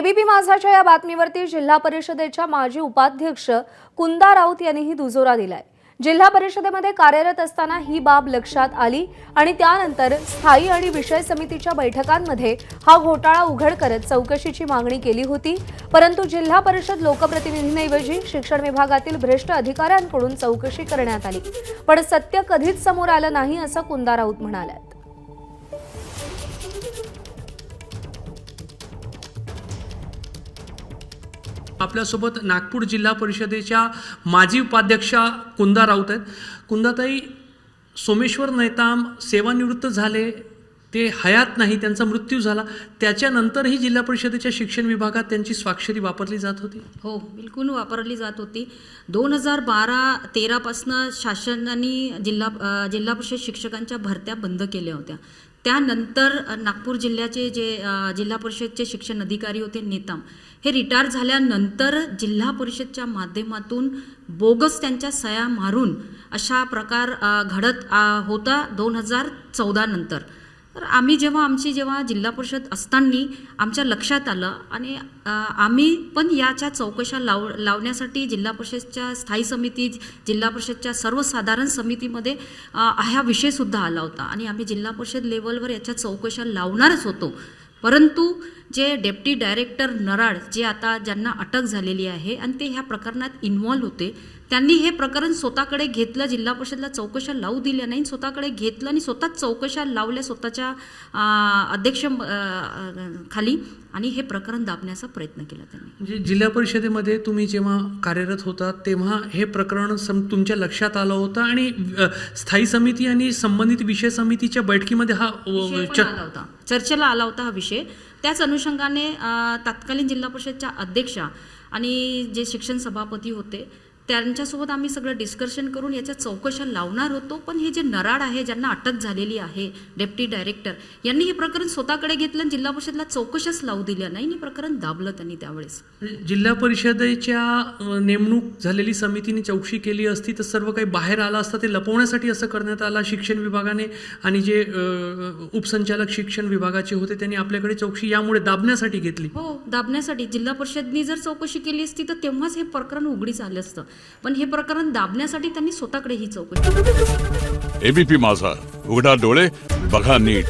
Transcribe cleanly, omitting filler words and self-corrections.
ABP माझाच्या या बातमीवरती जिल्हा परिषदेच्या माजी उपाध्यक्ष कुंदा राऊत यांनीही दुजोरा दिलाय। जिल्हा परिषदेमध्ये कार्यरत असताना ही बाब लक्षात आली आणि त्यानंतर स्थायी आणि विषय समितीच्या बैठकांमध्ये हा घोटाळा उघड करत चौकशीची मागणी केली होती। परंतु जिल्हा परिषद लोकप्रतिनिधींऐवजी शिक्षण विभागातील भ्रष्ट अधिकाऱ्यांकडून चौकशी करण्यात आली, पण सत्य कधीच समोर आलं नाही असं कुंदा राऊत म्हणाले। आपल्यासोबत नागपूर जिल्हा परिषदेच्या माजी उपाध्यक्षा कुंदा राऊत आहेत। कुंदाताई, सोमेश्वर नैताम सेवानिवृत्त झाले, ते हयात नाही, त्यांचा मृत्यू झाला, त्याच्यानंतरही जिल्हा परिषदेच्या शिक्षण विभागात त्यांची स्वाक्षरी वापरली जात होती? हो, बिलकुल वापरली जात होती। 2012-13 पासून शासनाने जिल्हा परिषद शिक्षकांच्या भरत्या बंद केल्या होत्या। त्यानंतर नागपूर जिल्ह्याचे जे जिल्हा परिषदचे शिक्षण अधिकारी होते नेताम, हे रिटायर झाल्यानंतर जिल्हा परिषदच्या माध्यमातून बोगस त्यांच्या सह्या मारून अशा प्रकार घडत होता 2014 नंतर। तर आम्ही जेव्हा जिल्हा परिषद असताना आमच्या लक्षात आलं आणि आम्ही पण याच्या चौकशा लावण्यासाठी जिल्हा परिषदच्या स्थायी समिती, जिल्हा परिषदच्या सर्वसाधारण समितीमध्ये हा विषयसुद्धा आला होता आणि आम्ही जिल्हा परिषद लेवलवर याच्या चौकशा लावणारच होतो। परंतु जे डेप्टी डायरेक्टर नराड जे आता ज्यांना अटक झालेली आहे आणि ते ह्या प्रकरणात इन्व्हॉल्व होते, त्यांनी हे प्रकरण स्वतःकडे घेतलं, जिल्हा परिषदला चौकशा लावू दिल्या नाही, स्वतःकडे घेतलं आणि स्वतःच चौकशा लावल्या स्वतःच्या अध्यक्ष खाली आणि हे प्रकरण दाबण्याचा प्रयत्न केला त्यांनी। म्हणजे जिल्हा परिषदेमध्ये तुम्ही जेव्हा कार्यरत होता तेव्हा हे प्रकरण तुमच्या लक्षात आलं होतं आणि स्थायी समिती आणि संबंधित विषय समितीच्या बैठकीमध्ये हा चर्चेला आला होता हा विषय। त्याच अनुषंगाने तत्कालीन जिल्हा परिषदच्या अध्यक्षा आणि जे शिक्षण सभापती होते त्यांच्यासोबत आम्ही सगळं डिस्कशन करून याच्या चौकशा लावणार होतो। पण हे जे नराड आहे, ज्यांना अटक झालेली आहे, डेप्टी डायरेक्टर, यांनी हे प्रकरण स्वतःकडे घेतलं, जिल्हा परिषदला चौकशाच लावू दिल्या नाही, हे प्रकरण दाबलं त्यांनी त्यावेळेस। जिल्हा परिषदेच्या नेमणूक झालेली समितीने चौकशी केली असती तर सर्व काही बाहेर आलं असतं, ते लपवण्यासाठी असं करण्यात आलं शिक्षण विभागाने आणि जे उपसंचालक शिक्षण विभागाचे होते त्यांनी आपल्याकडे चौकशी यामुळे दाबण्यासाठी घेतली। हो, दाबण्यासाठी। जिल्हा परिषदने जर चौकशी केली असती तर तेव्हाच हे प्रकरण उघडीच आलं असतं, पण हे प्रकरण दाबण्यासाठी त्यांनी स्वतःकडे ही चौकशी। एबीपी माझा, उघडा डोळे बघा नीट।